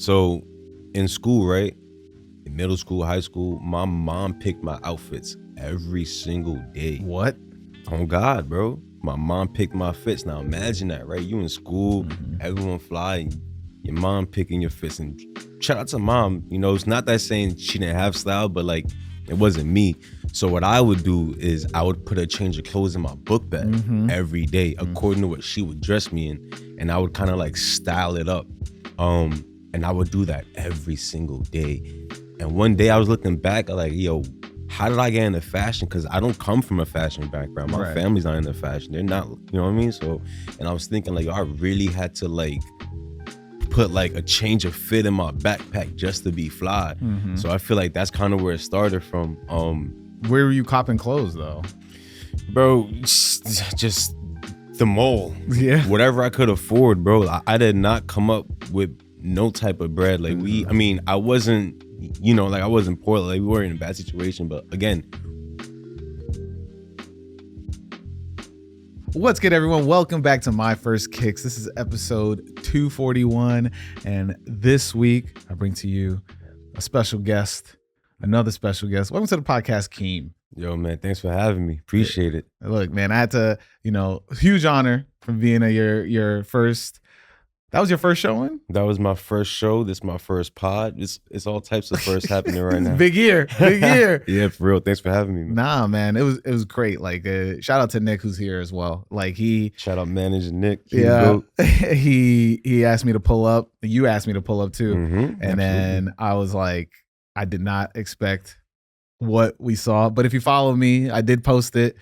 So in school, right? In middle school, high school, my mom picked my outfits every single day. What? Oh God, bro. My mom picked my fits. Now imagine that, right? You in school, everyone fly, and your mom picking your fits. And shout out to mom. You know, it's not that saying she didn't have style, but like it wasn't me. So what I would do is I would put a change of clothes in my book bag every day, according to what she would dress me in, and I would kind of like style it up. And I would do that every single day. And one day I was looking back, like, yo, how did I get into fashion? Because I don't come from a fashion background. My family's not into fashion. They're not, you know what I mean? So, and I was thinking, like, yo, I really had to, like, put, like, a change of fit in my backpack just to be fly. So I feel like that's kind of where it started from. Where were you copping clothes, though? Bro, just the mall. Yeah. Whatever I could afford, bro. I did not come up with no type of bread. Like, I wasn't, you know, like I wasn't poor, like we weren't in a bad situation, but again. What's good, everyone? Welcome back to My First Kicks. This is episode 241, and this week I bring to you a special guest, another special guest. Welcome to the podcast, Keem. Yo, man, thanks for having me. Appreciate it. Look, man, I had to, huge honor from being your first. That was your first showing? That was my first show. This is my first pod. It's all types of firsts happening right now. Big year. Yeah, for real. Thanks for having me, man. Nah, man, it was great. Like, shout out to Nick who's here as well. Like shout out manager Nick. He asked me to pull up. You asked me to pull up too, and absolutely. then I was like, I did not expect what we saw. But if you follow me, I did post it.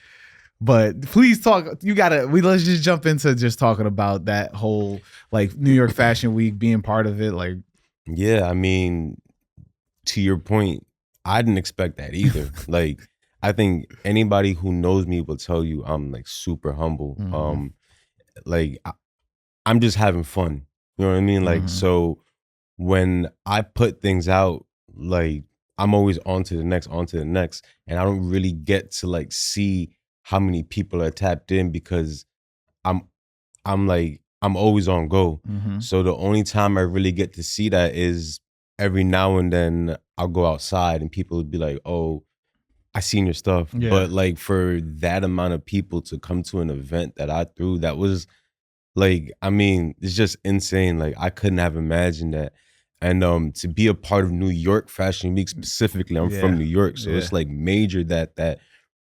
But please talk. Let's just jump into just talking about that whole like New York Fashion Week, being part of it. Like, yeah, I mean, to your point, I didn't expect that either. Like, I think anybody who knows me will tell you I'm like super humble. I'm just having fun. You know what I mean? Like, so when I put things out, like I'm always on to the next, and I don't really get to like see how many people are tapped in because I'm always on go. So the only time I really get to see that is every now and then I'll go outside and people would be like, oh, I seen your stuff. Yeah. But like for that amount of people to come to an event that I threw, that was like, I mean, it's just insane. Like I couldn't have imagined that. And to be a part of New York Fashion Week specifically, I'm from New York. So it's like major that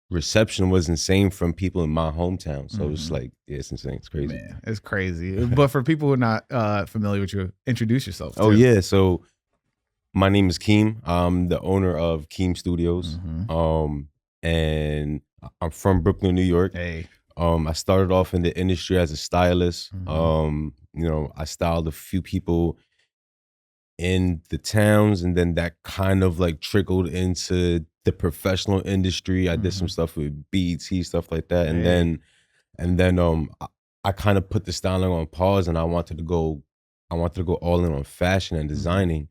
reception was insane from people in my hometown. So it's like, yeah, it's insane. It's crazy. Man, it's crazy. But for people who are not familiar with you, introduce yourself too. Oh yeah, so my name is Keem. I'm the owner of Keem Studios. And I'm from Brooklyn, New York. Hey. I started off in the industry as a stylist. I styled a few people in the towns, and then that kind of like trickled into the professional industry. I did some stuff with BET, stuff like that. And then I kind of put the styling on pause, and I wanted to go all in on fashion and designing.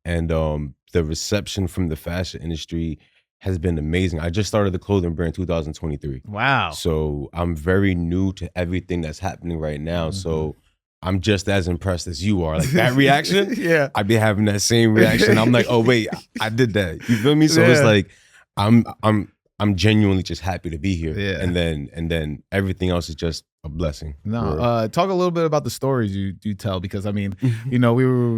And the reception from the fashion industry has been amazing. I just started the clothing brand in 2023. Wow. So I'm very new to everything that's happening right now. So I'm just as impressed as you are. Like that reaction, yeah, I'd be having that same reaction. I'm like, oh wait, I did that. You feel me? So it's like, I'm genuinely just happy to be here. Yeah. And then everything else is just a blessing. No, talk a little bit about the stories you tell, because I mean, we were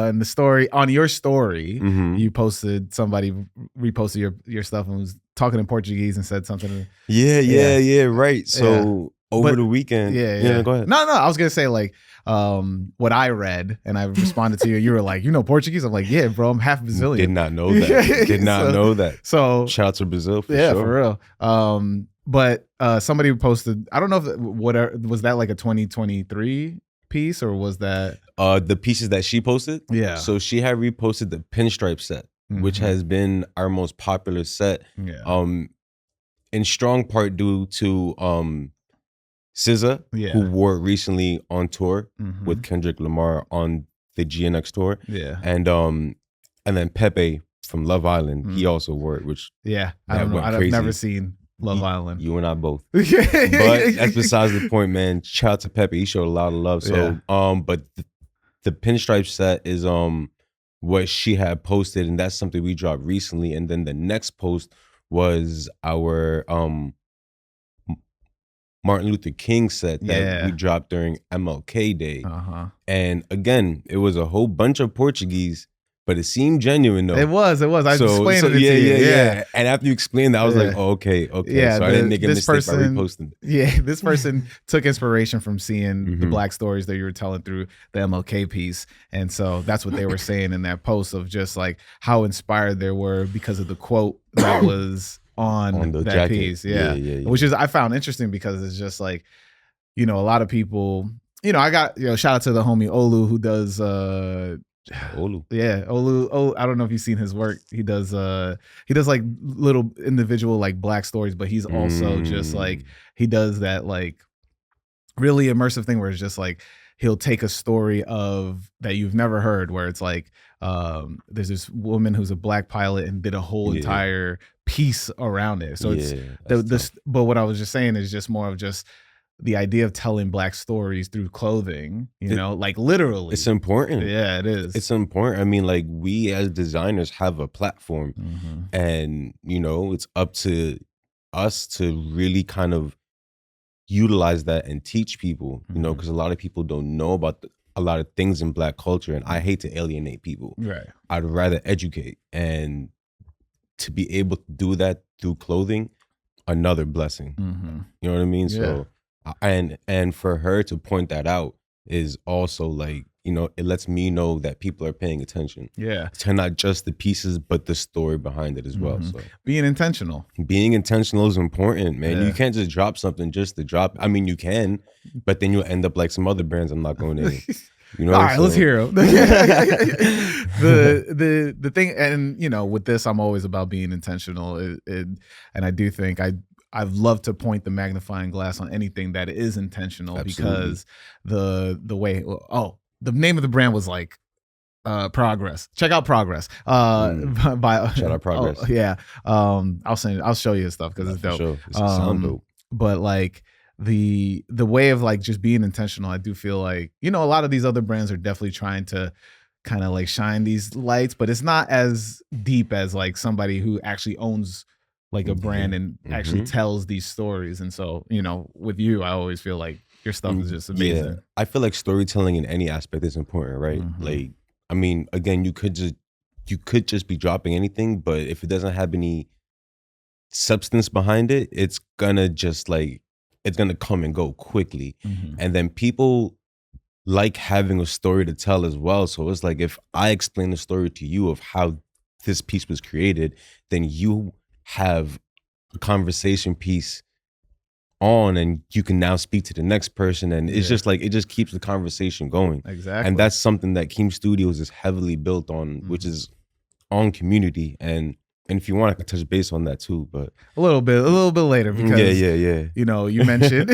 in the story, on your story, you posted, somebody reposted your stuff and was talking in Portuguese and said something. Yeah, right. So over the weekend. Yeah, go ahead. No, I was gonna say like what I read, and I responded to you. You were like, Portuguese? I'm like, yeah, bro, I'm half Brazilian. Did not know that. Did not know that. So shout out to Brazil for sure. For real. But somebody posted, I don't know if was that like a 2023 piece, or was that the pieces that she posted? Yeah. So she had reposted the pinstripe set, which has been our most popular set. Yeah. In strong part due to SZA, who wore it recently on tour with Kendrick Lamar on the GNX tour. Yeah. And then Pepe from Love Island, he also wore it, which I don't know. I've never seen Love Island. You and I both. But that's besides the point, man. Shout out to Pepe. He showed a lot of love. So but the pinstripe set is what she had posted, and that's something we dropped recently. And then the next post was our Martin Luther King set that we dropped during MLK Day. And again, it was a whole bunch of Portuguese, but it seemed genuine though. It was. I was explaining it to you. Yeah. And after you explained that, I was like, oh, okay. Yeah, so I didn't make a mistake by reposting it. Yeah, this person took inspiration from seeing the Black stories that you were telling through the MLK piece. And so that's what they were saying in that post of just like how inspired they were because of the quote that was on that jacket. Piece. Yeah. Which is, I found interesting because it's just like, a lot of people, I got, shout out to the homie Olu who does, Olu. Yeah, Olu. Oh, I don't know if you've seen his work. He does like little individual like Black stories, but he's also just like, he does that like really immersive thing where it's just like, he'll take a story of that you've never heard where it's like, there's this woman who's a Black pilot and did a whole entire piece around it. So it's this, but what I was just saying is just more of just the idea of telling Black stories through clothing, like literally. It's important. Yeah, it is. It's important. I mean, like we as designers have a platform and, it's up to us to really kind of utilize that and teach people, because a lot of people don't know about a lot of things in Black culture, and I hate to alienate people. Right. I'd rather educate, and to be able to do that through clothing, another blessing. You know what I mean? Yeah. So, and for her to point that out is also like, it lets me know that people are paying attention. Yeah. To not just the pieces, but the story behind it as well. So being intentional is important, man. You can't just drop something just to drop. I mean, you can, but then you'll end up like some other brands I'm not going in. All right, let's hear them. the thing, and with this, I'm always about being intentional. And I do think I've loved to point the magnifying glass on anything that is intentional. Absolutely. Because the way, the name of the brand was like Progress. Check out Progress. By shout out Progress. I'll show you his stuff because it's dope. Sure. It's sound dope. But like the way of like just being intentional, I do feel like, a lot of these other brands are definitely trying to kind of like shine these lights, but it's not as deep as like somebody who actually owns like a brand and actually tells these stories. And so, with you, I always feel like your stuff is just amazing. Yeah. I feel like storytelling in any aspect is important, right? Like, I mean, again, you could just be dropping anything, but if it doesn't have any substance behind it, it's gonna just like, it's gonna come and go quickly. And then people like having a story to tell as well. So it's like, if I explain the story to you of how this piece was created, then you have a conversation piece on, and you can now speak to the next person, and it's just like, it just keeps the conversation going. Exactly. And that's something that Keem Studios is heavily built on, which is on community. And if you want, I can touch base on that too, but a little bit later, because yeah. You mentioned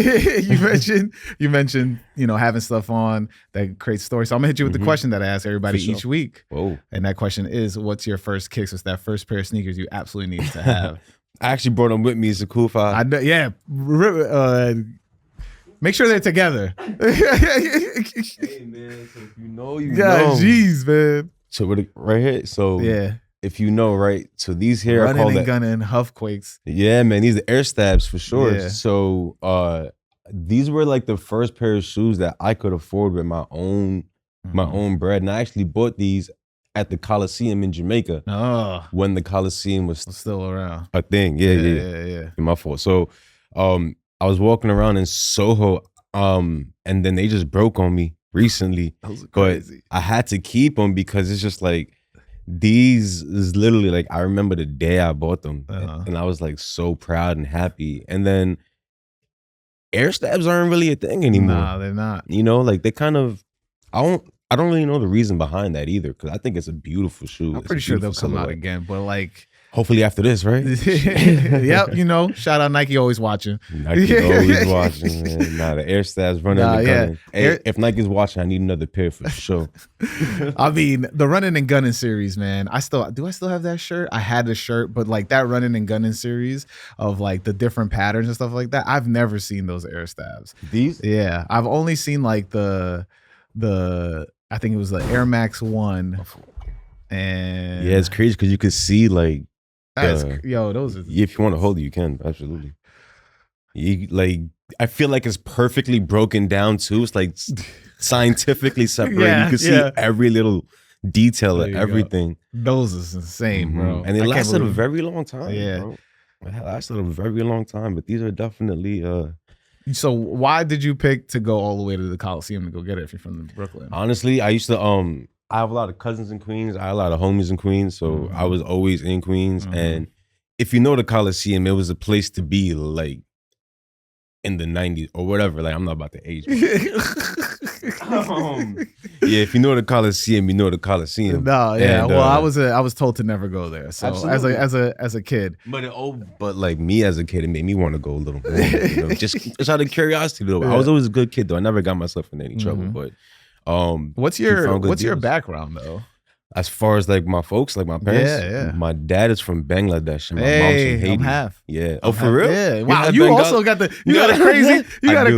you mentioned having stuff on that creates stories. So I'm gonna hit you with the question that I ask everybody each week. Whoa. And that question is, what's your first kicks? What's that first pair of sneakers you absolutely need to have? I actually brought them with me. It's a cool five. I know, yeah. Make sure they're together. Hey man, so if you know. Jeez, man. So right here. So yeah. If you know, right? So these here running are called and gunning Huffquakes. Yeah, man. These are air stabs for sure. Yeah. So these were like the first pair of shoes that I could afford with my own bread. And I actually bought these at the Coliseum in Jamaica. Oh. When the Coliseum was still around. A thing. Yeah. My fault. So I was walking around in Soho, and then they just broke on me recently. Those are crazy. But I had to keep them because it's just like, these is literally like, I remember the day I bought them, and I was like so proud and happy. And then air stabs aren't really a thing anymore. Nah, they're not. Like they kind of, I don't really know the reason behind that either, because I think it's a beautiful shoe. I'm pretty sure they'll come out again, but like, hopefully after this, right? Yep, shout out Nike, always watching. Nike always watching, man. Nah, the air stabs running and gunning. Hey, if Nike's watching, I need another pair for sure. I mean, the running and gunning series, man. I still have that shirt? I had the shirt, but like that running and gunning series of like the different patterns and stuff like that, I've never seen those air stabs. These? Yeah, I've only seen like the I think it was the Air Max 1. And yeah, it's crazy because you could see like, those are, if you want to hold it, you can, absolutely. You like, I feel like it's perfectly broken down too. It's like scientifically separated. You can see every little detail of everything. Those is insane, bro. And they lasted a very long time. Yeah, bro. It lasted a very long time. But these are definitely. So why did you pick to go all the way to the Coliseum to go get it if you're from Brooklyn? Honestly, I used to I have a lot of cousins in Queens. I have a lot of homies in Queens, so I was always in Queens. And if you know the Coliseum, it was a place to be like in the 90s or whatever. Like, I'm not about to age. Yeah, if you know the Coliseum, you know the Coliseum. No, yeah. And, I was told to never go there. So as a kid. But like me as a kid, it made me want to go a little more. You know? just out of curiosity though. I was always a good kid though. I never got myself in any trouble. But what's your background though? As far as like my folks, like my parents, my dad is from Bangladesh and my mom's from Haiti. I'm half. Yeah. Oh, for real? Yeah. Wow. You also got a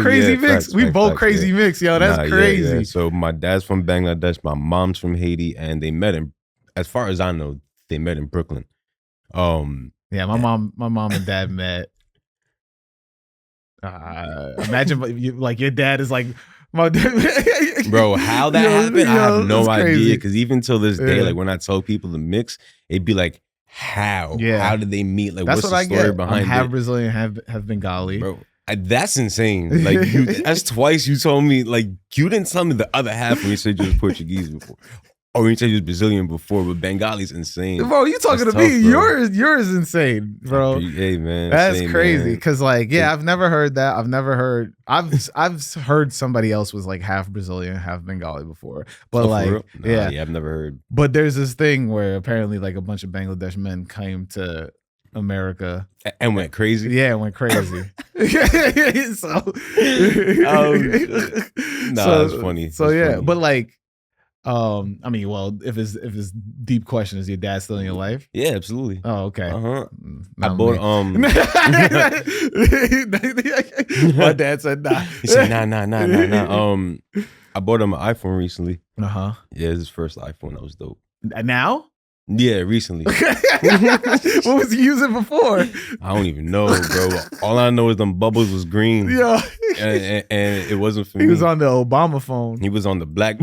crazy mix. We both crazy mix, yo. That's crazy. Yeah. So my dad's from Bangladesh, my mom's from Haiti, and they met in, as far as I know, they met in Brooklyn. Yeah, my mom and dad met. Imagine like your dad is like. Bro, how that happened, I have no idea. Because even till this day, like when I tell people the mix, it'd be like, how? Yeah. How did they meet? Like, that's what's what the story behind it? Half Brazilian, half Bengali. Bro, that's insane. Like, that's twice you told me. Like, you didn't tell me the other half when you said you was Portuguese before. Or when you said you was Brazilian before, but Bengali's insane. Bro, you talking to me? Bro. Yours is insane, bro. Hey man, that's crazy. Cause like, I've never heard that. I've heard somebody else was like half Brazilian, half Bengali before. But I've never heard. But there's this thing where apparently like a bunch of Bangladesh men came to America and went crazy. Yeah, went crazy. That's funny. So funny. But like. I mean, well, if it's deep question, is your dad still in your life? Yeah, absolutely. Oh, okay. I bought my dad said nah. He said nah. I bought him an iPhone recently. Yeah, it's his first iPhone. That was dope. Now? Yeah, recently. What was he using before? I don't even know, bro. All I know is them bubbles was green. Yeah. And it wasn't for me. He was on the Obama phone. He was on the black.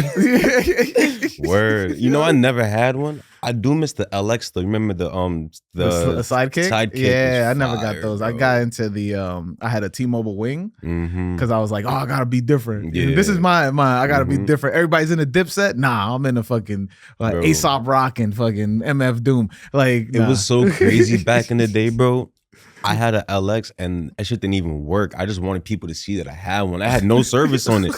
Word. You know, I never had one. I do miss the LX though. Remember the sidekick? Sidekick. Yeah, I never got those. Bro. I got into the I had a T-Mobile Wing because I was like, oh, I gotta be different. Yeah. This is my I gotta be different. Everybody's in a Dipset. Nah, I'm in a fucking Aesop Rock and fucking MF Doom. Like it was so crazy back in the day, bro. I had an LX and that shit didn't even work. I just wanted people to see that I had one. I had no service on it,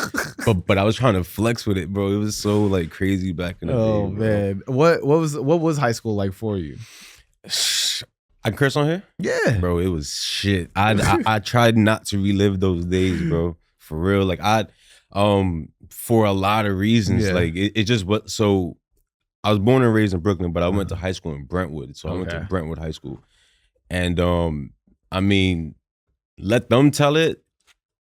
but I was trying to flex with it, bro. It was so like crazy back in the day. Oh man, what was high school like for you? I can curse on here? Yeah, bro. It was shit. I tried not to relive those days, bro. For real, like for a lot of reasons. Like it just was. So I was born and raised in Brooklyn, but I went to high school in Brentwood. So I went to Brentwood High School. And I mean, let them tell it.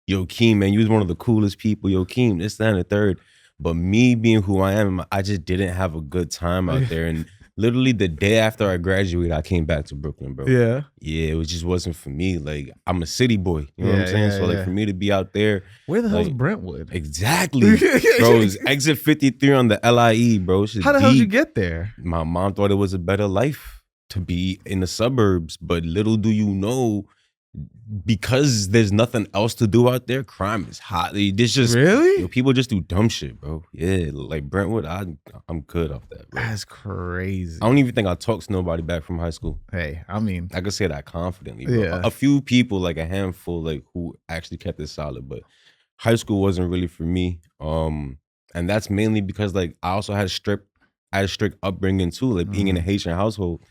Yo, Keem, man, you was one of the coolest people. Yo, Keem, this, that, and the third. But me being who I am, I just didn't have a good time out there. And literally the day after I graduated, I came back to Brooklyn, bro. Yeah. Yeah, it just wasn't for me. Like, I'm a city boy. You know what I'm saying? So like for me to be out there. Where the hell's Brentwood? Exactly. Bro, it's exit 53 on the LIE, bro. How the hell did you get there? My mom thought it was a better life to be in the suburbs, but little do you know, because there's nothing else to do out there, crime is hot. There's just really people just do dumb shit, bro. Yeah, like Brentwood, I'm good off that, bro. That's crazy. I don't even think I talked to nobody back from high school. Hey, I mean, I could say that confidently, bro. Yeah. A few people, like a handful, like who actually kept it solid, but high school wasn't really for me. And that's mainly because like I also had a strict upbringing too, like being in a Haitian household.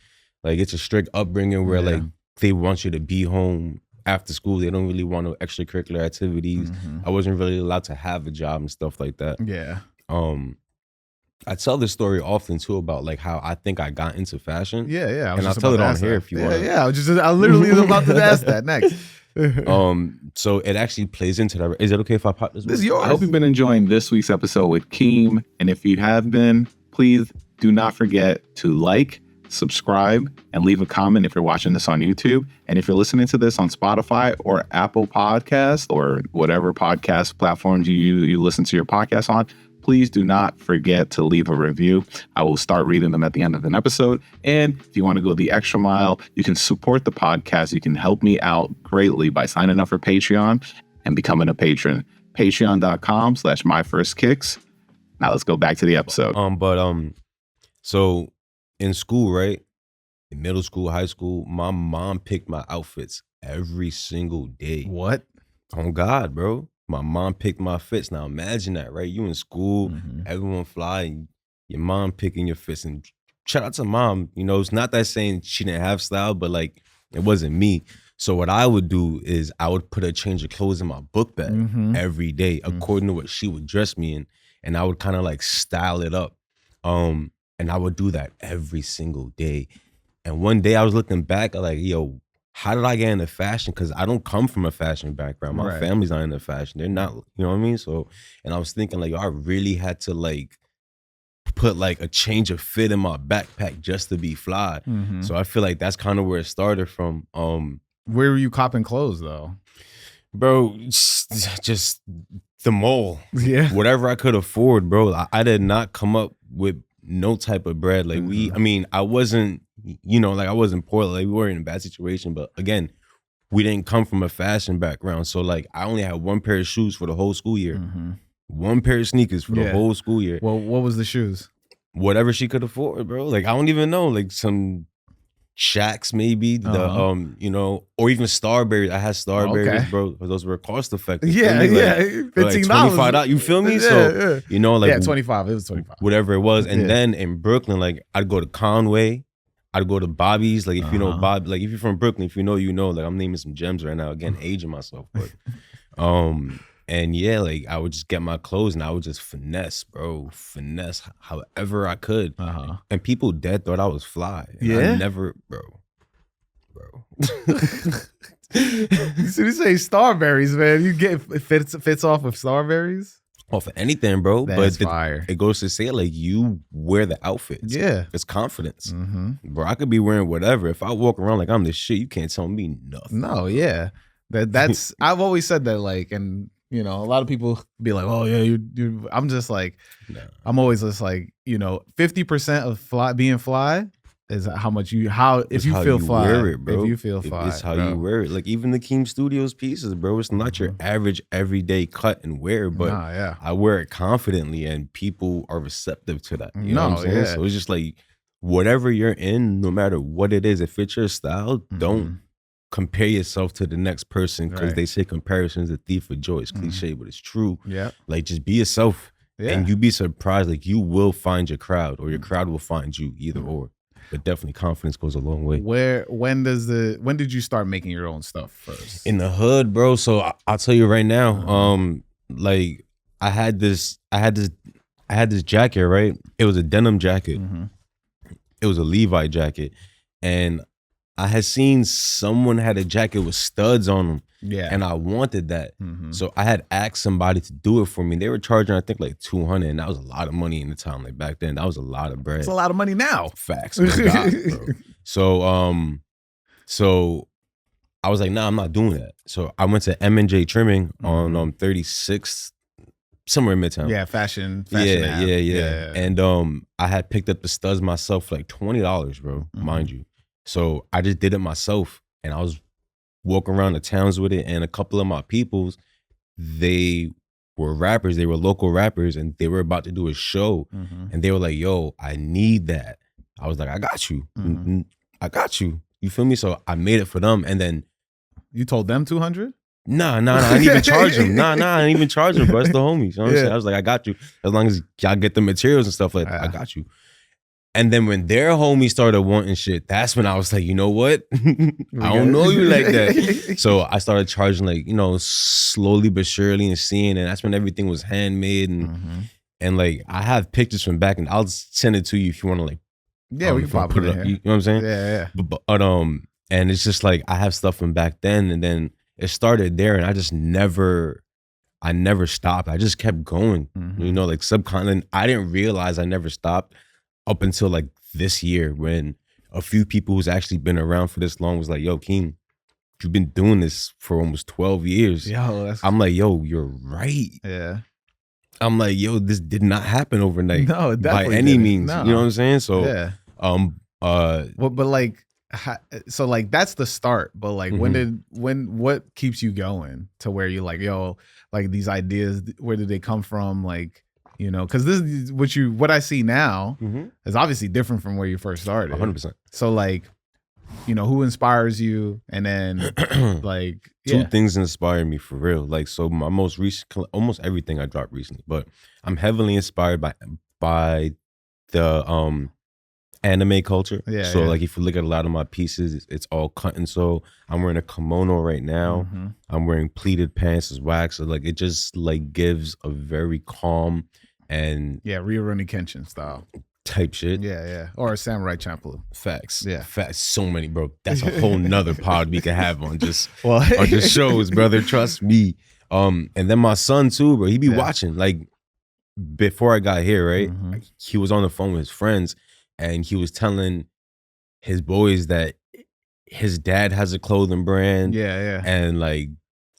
Like it's a strict upbringing where like they want you to be home after school. They don't really want no extracurricular activities. I wasn't really allowed to have a job and stuff like that. Yeah. I tell this story often too about like how I think I got into fashion. Yeah. And I'll tell it on here if you want. Yeah. I literally was about to ask that next. So it actually plays into that. Is it okay if I pop this? This is yours. I hope you've been enjoying this week's episode with Keem. And if you have been, please do not forget to like, subscribe, and leave a comment if you're watching this on YouTube. And if you're listening to this on Spotify or Apple Podcast or whatever podcast platforms you listen to your podcast on, please do not forget to leave a review. I will start reading them at the end of an episode. And if you want to go the extra mile, you can support the podcast. You can help me out greatly by signing up for Patreon and becoming a patron. Patreon.com/myfirstkicks. Now let's go back to the episode. So in school, right? In middle school, high school, my mom picked my outfits every single day. What? Oh God, bro. My mom picked my fits. Now imagine that, right? You in school, everyone fly, and your mom picking your fits. And shout out to mom. You know, it's not that saying she didn't have style, but like it wasn't me. So what I would do is I would put a change of clothes in my book bag every day according to what she would dress me in. And I would kind of like style it up. And I would do that every single day. And one day I was looking back, I'm like, yo, how did I get into fashion? Because I don't come from a fashion background. My family's not into fashion. They're not, you know what I mean? So, and I was thinking like, yo, I really had to like put like a change of fit in my backpack just to be fly. So I feel like that's kind of where it started from. Where were you copping clothes though? Bro, just the mall. Yeah. Whatever I could afford, bro. I did not come up with no type of bread. Like I wasn't, you know, like I wasn't poor. Like we weren't in a bad situation. But again, we didn't come from a fashion background. So like I only had one pair of shoes for the whole school year. One pair of sneakers for the whole school year. Well, what was the shoes? Whatever she could afford, bro. Like I don't even know. Like some Shacks maybe, the you know, or even Starberries. I had Starberries, bro. Those were cost effective. Yeah, $15. $25. You feel me? So you know, like 25. It was 25. Whatever it was. And then in Brooklyn, like I'd go to Conway, I'd go to Bobby's. Like if you know Bob, like if you're from Brooklyn, if you know, you know. Like I'm naming some gems right now. Again, aging myself, but and yeah, like I would just get my clothes and I would just finesse however I could. And people dead thought I was fly. And I never, bro. So you say Starberries, man. You get fits off of Starberries? Off of anything, bro. That's but fire. It goes to say like you wear the outfits. Yeah. It's confidence. Bro, I could be wearing whatever. If I walk around like I'm the shit, you can't tell me nothing. No, yeah. That's I've always said that, like, and you know, a lot of people be like, "Oh yeah, you." I'm just like, I'm always just like, you know, 50% of being fly is how much if you feel fly, wear it, bro. If you feel fly, it's how you wear it. Like even the Keem Studios pieces, bro. It's not your average everyday cut and wear, but I wear it confidently, and people are receptive to that. You know what I'm saying? So it's just like whatever you're in, no matter what it is, if it's your style, don't compare yourself to the next person, because they say comparison is a thief of joy. It's cliche, but it's true. Yeah. Like just be yourself, and you be surprised. Like you will find your crowd, or your crowd will find you, either or. But definitely confidence goes a long way. When did you start making your own stuff first? In the hood, bro. So I'll tell you right now. Like I had this jacket, right? It was a denim jacket. It was a Levi jacket, and I had seen someone had a jacket with studs on them. Yeah. And I wanted that. So I had asked somebody to do it for me. They were charging, I think, like $200, and that was a lot of money in the time. Like back then, that was a lot of bread. It's a lot of money now. Facts. Oh God, bro. So I was like, nah, I'm not doing that. So I went to M&J Trimming on 36th, somewhere in Midtown. Yeah, fashion. Yeah. And I had picked up the studs myself for like $20, bro, mind you. So I just did it myself, and I was walking around the towns with it. And a couple of my peoples, they were rappers. They were local rappers, and they were about to do a show. And they were like, yo, I need that. I was like, I got you. I got you. You feel me? So I made it for them. And then you told them 200? Nah, I didn't even charge them. I didn't even charge them, bro. It's the homies. You know what I'm saying? I was like, I got you. As long as y'all get the materials and stuff, like I got you. And then when their homies started wanting shit, that's when I was like, you know what? I don't know you like that. So I started charging, like, you know, slowly but surely, and seeing, and that's when everything was handmade. And like, I have pictures from back, and I'll send it to you if you want to, like, we can put it up. You know what I'm saying? Yeah. But and it's just like, I have stuff from back then, and then it started there, and I never stopped. I just kept going. You know, like subcontinent. I didn't realize I never stopped up until like this year, when a few people who's actually been around for this long was like, "Yo, Keem, you've been doing this for almost 12 years." I'm like, "Yo, you're right." Yeah. I'm like, "Yo, this did not happen overnight." No, it by definitely any didn't. means. No. You know what I'm saying? So, Yeah. well, but like, so like that's the start. But like, what keeps you going to where you're like, yo, like these ideas, where did they come from? Like, you know, because this is what I see now is obviously different from where you first started. 100%. So like, you know, who inspires you, and then like two things inspire me for real. Like, so my most recent, almost everything I dropped recently, but I'm heavily inspired by the anime culture. So like, if you look at a lot of my pieces, it's all cut and sew. I'm wearing a kimono right now. I'm wearing pleated pants as wax. So like, it just like gives a very calm and Rurouni Kenshin style type shit. Or a Samurai Champloo. Facts. Facts. So many, bro. That's a whole nother pod we can have on just on just shows, brother. Trust me. And then my son too, bro. He be watching. Like, before I got here, right? He was on the phone with his friends, and he was telling his boys that his dad has a clothing brand. And like,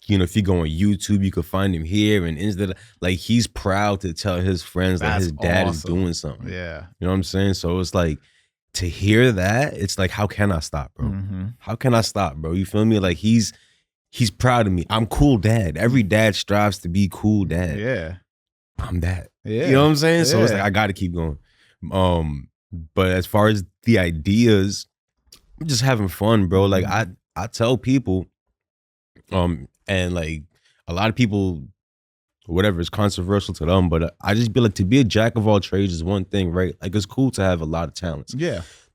you know, if you go on YouTube, you could find him here. And instead, like, he's proud to tell his friends that his dad is doing something. You know what I'm saying? So it's like, to hear that, it's like, how can I stop, bro? How can I stop, bro? You feel me? Like, he's proud of me. I'm cool dad. Every dad strives to be cool dad. I'm that. You know what I'm saying? So it's like, I got to keep going. But as far as the ideas, I'm just having fun, bro. Like, I tell people, and like, a lot of people, whatever, is controversial to them, but I just be like, to be a jack of all trades is one thing, right? Like, it's cool to have a lot of talents.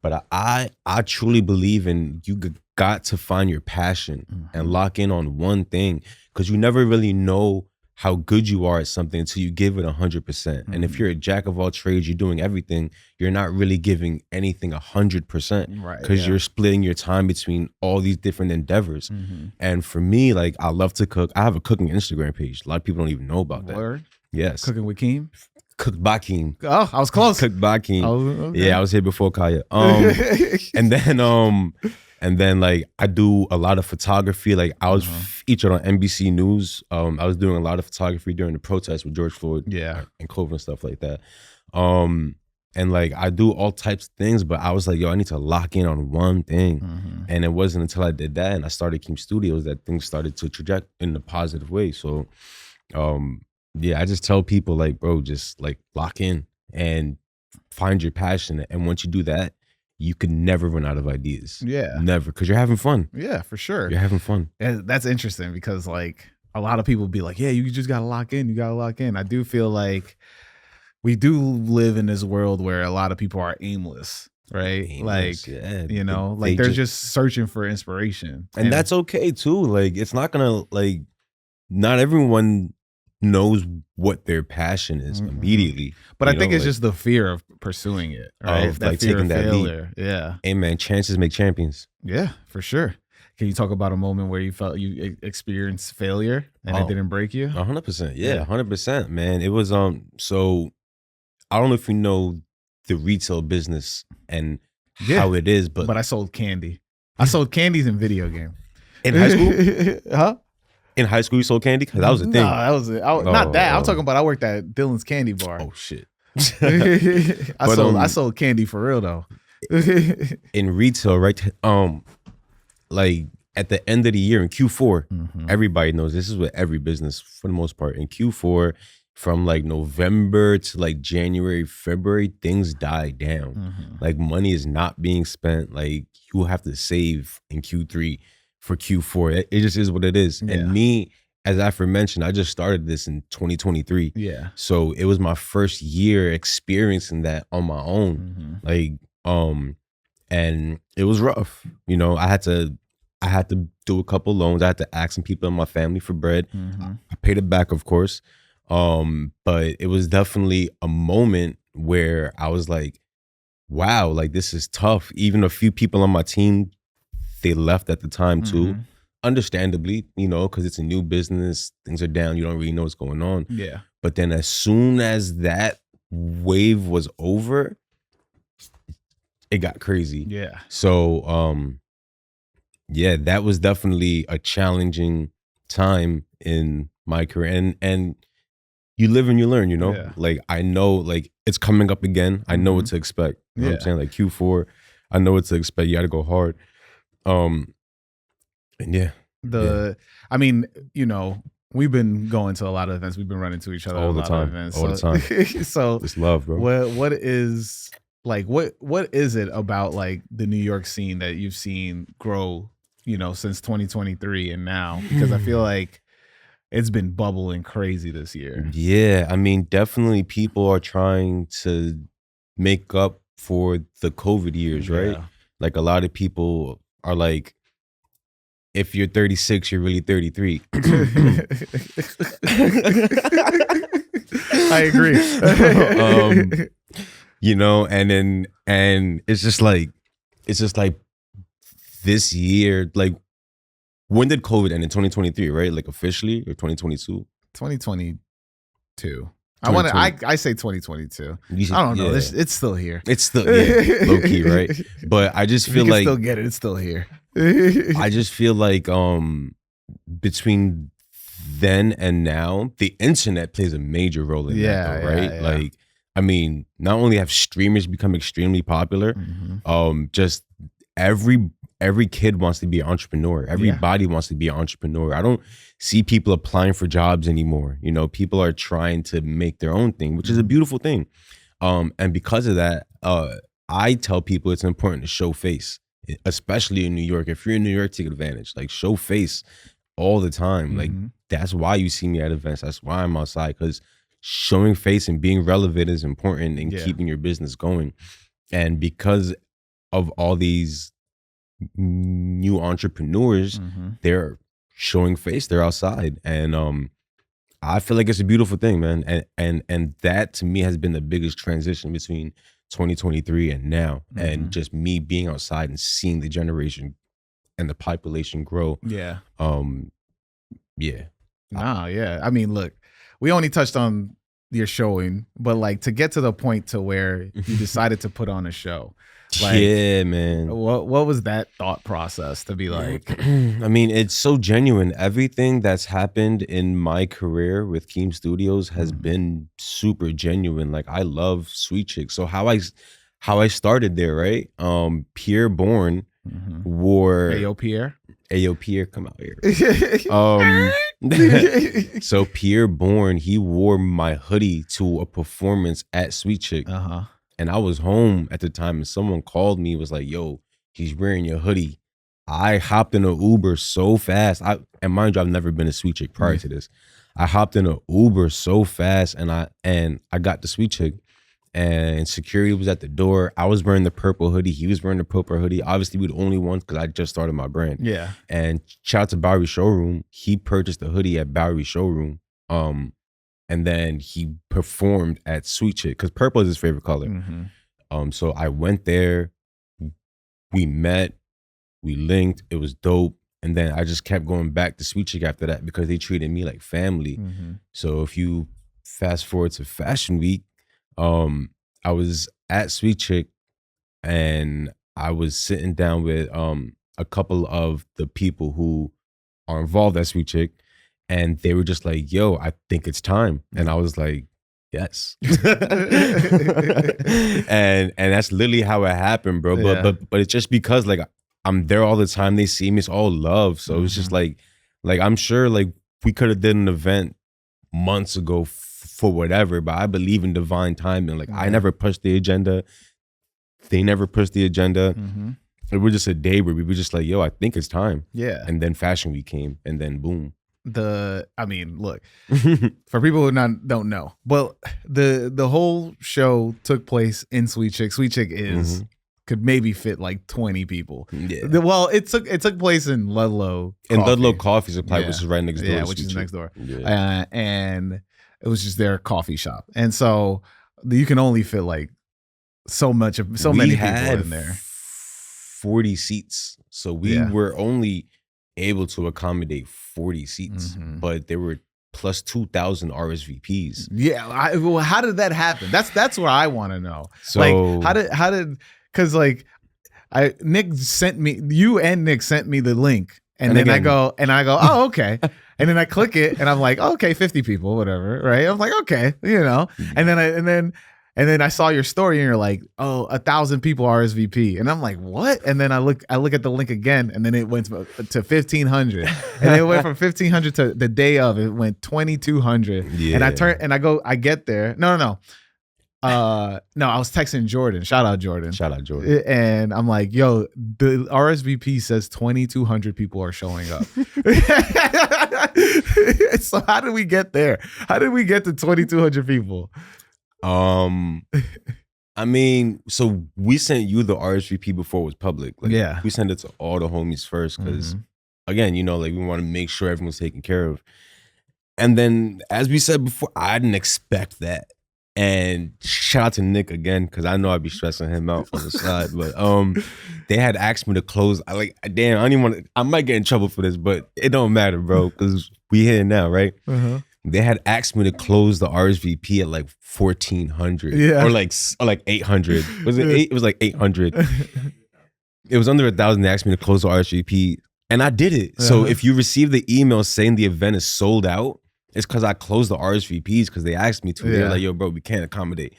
But I truly believe in, you got to find your passion and lock in on one thing, because you never really know how good you are at something until you give it 100%. And if you're a jack of all trades, you're doing everything, you're not really giving anything 100%, right? Because you're splitting your time between all these different endeavors. And for me, like, I love to cook. I have a cooking Instagram page. A lot of people don't even know about that. Word? Yes. Cooking with Keem? Cooked by Keem. Oh, I was close. Cooked by Keem. Oh, okay. Yeah, I was here before Kaya. And then like, I do a lot of photography. Like, I was featured on NBC News. I was doing a lot of photography during the protests with George Floyd and COVID and stuff like that. And like, I do all types of things, but I was like, yo, I need to lock in on one thing. And it wasn't until I did that and I started Keem Studios that things started to trajectory in a positive way. So I just tell people, like, bro, just like lock in and find your passion. And once you do that, you can never run out of ideas. Never, because you're having fun. Yeah, for sure. You're having fun. And that's interesting, because like, a lot of people be like, yeah, you just got to lock in. You got to lock in. I do feel like we do live in this world where a lot of people are aimless, right? Aimless, like, you know, like they're just searching for inspiration. And that's okay too. Like, it's not gonna, like, not everyone knows what their passion is immediately. But I think it's like, just the fear of pursuing it, right? Of, that like, fear taking of failure. Yeah. Hey man, chances make champions. Yeah, for sure. Can you talk about a moment where you felt you experienced failure and it didn't break you? 100%. Yeah, 100%, man. It was so I don't know if you know the retail business and how it is, but I sold candy. I sold candies in video game. In high school? Huh? In high school, you sold candy? Because that was the thing. No, that was it. Not that. I'm talking about I worked at Dylan's Candy Bar. Oh, shit. I sold candy for real, though. In retail, right? Like, at the end of the year in Q4, everybody knows this is with every business for the most part. In Q4, from like November to like January, February, things die down. Like, money is not being spent. Like, you have to save in Q3 for Q4. It just is what it is. And me, as aforementioned, I just started this in 2023. So it was my first year experiencing that on my own. Like, and it was rough. You know, I had to do a couple loans. I had to ask some people in my family for bread. I paid it back, of course. But it was definitely a moment where I was like, wow, like, this is tough. Even a few people on my team, they left at the time too. understandably, because it's a new business, things are down, you don't really know what's going on. Yeah. But then as soon as that wave was over, it got crazy. Yeah. So yeah, that was definitely a challenging time in my career. And you live and you learn, Yeah. Like I know like it's coming up again. I know what to expect. You know what I'm saying? Like Q4, I know what to expect. You gotta go hard. And yeah. I mean, we've been going to a lot of events. We've been running to each other All at a the lot time. of events. All the time. So It's love, bro. what is like what is it about like the New York scene that you've seen grow, since 2023 and now? Because I feel like it's been bubbling crazy this year. Yeah, I mean, definitely people are trying to make up for the COVID years, right? Yeah. Like a lot of people are like, if you're 36, you're really 33. I agree. And it's just like this year, like when did COVID end? In 2023, right? Like officially, or 2022? 2022. I say 2022. I don't know. Yeah. It's still here. It's still low key, right? But I just feel you can like still get it. It's still here. I just feel like between then and now, the internet plays a major role in that, though, right? Yeah. Like, I mean, not only have streamers become extremely popular, just every kid wants to be an entrepreneur. Everybody wants to be an entrepreneur. I don't see people applying for jobs anymore. People are trying to make their own thing, which is a beautiful thing. And because of that, I tell people it's important to show face, especially in New York. If you're in New York, take advantage. Like, show face all the time. Like, that's why you see me at events. That's why I'm outside, because showing face and being relevant is important in keeping your business going. And because of all these new entrepreneurs, they're showing face, they're outside. And I feel like it's a beautiful thing, man. And that to me has been the biggest transition between 2023 and now. And just me being outside and seeing the generation and the population grow. Yeah. Yeah. I mean, look, we only touched on your showing, but like to get to the point to where you decided to put on a show. Like, yeah, man. What was that thought process to be like? I mean, it's so genuine. Everything that's happened in my career with Keem Studios has been super genuine. Like, I love Sweet Chick. So how I started there, right? Pierre Bourne wore Ayo Pierre, come out here. So Pierre Bourne, he wore my hoodie to a performance at Sweet Chick. And I was home at the time, and someone called me, was like, yo, he's wearing your hoodie. I hopped in an Uber so fast. And mind you, I've never been a Sweet Chick prior to this. I hopped in an Uber so fast, and I got the Sweet Chick, and security was at the door. I was wearing the purple hoodie. He was wearing the purple hoodie. Obviously, we the only ones because I just started my brand. Yeah. And shout out to Bowery Showroom. He purchased the hoodie at Bowery Showroom. And then he performed at Sweet Chick because purple is his favorite color. So I went there, we met, we linked, it was dope. And then I just kept going back to Sweet Chick after that because they treated me like family. So if you fast forward to Fashion Week, I was at Sweet Chick and I was sitting down with a couple of the people who are involved at Sweet Chick. And they were just like, yo, I think it's time. And I was like, yes. and that's literally how it happened, bro. But it's just because like I'm there all the time. They see me, it's all love. So it's just like I'm sure like we could have did an event months ago for whatever, but I believe in divine timing. Like I never pushed the agenda. They never pushed the agenda. It was just a day where we were just like, yo, I think it's time. Yeah. And then Fashion Week came and then boom. I mean, look, for people who don't know, but the whole show took place in Sweet Chick. Sweet Chick could maybe fit like 20 people. Yeah. Well, it took place in Ludlow. In Ludlow Coffee Supply, which is right next door. Yeah, which is next door. Yeah. And it was just their coffee shop, and so you can only fit like so many people in there. 40 seats, so we were only able to accommodate 40 seats, but there were plus 2,000 RSVPs. Yeah, well, how did that happen? That's what I want to know. So like, how did because like Nick sent me, you and Nick sent me the link, and then again, I go, oh, okay. And then I click it and I'm like, oh, okay, 50 people, whatever, right? I'm like, okay, and then I saw your story and you're like, oh, 1,000 people RSVP. And I'm like, what? And then I look at the link again, and then it went to 1,500. And it went from 1,500 to the day of, it went 2,200. Yeah. And I get there. No, I was texting Jordan. Shout out Jordan. And I'm like, yo, the RSVP says 2,200 people are showing up. So how did we get there? How did we get to 2,200 people? I mean, so we sent you the RSVP before it was public. Like, yeah. We sent it to all the homies first because, again, like we want to make sure everyone's taken care of. And then, as we said before, I didn't expect that. And shout out to Nick again, because I know I'd be stressing him out on the side. But they had asked me to close. I don't even want to. I might get in trouble for this, but it don't matter, bro, because we here now, right? They had asked me to close the RSVP at like 1,400, or like 800. Was it 8? It was like 800. It was under 1,000. They asked me to close the RSVP, and I did it. So if you receive the email saying the event is sold out, it's because I closed the RSVPs because they asked me to. They were like, yo, bro, we can't accommodate.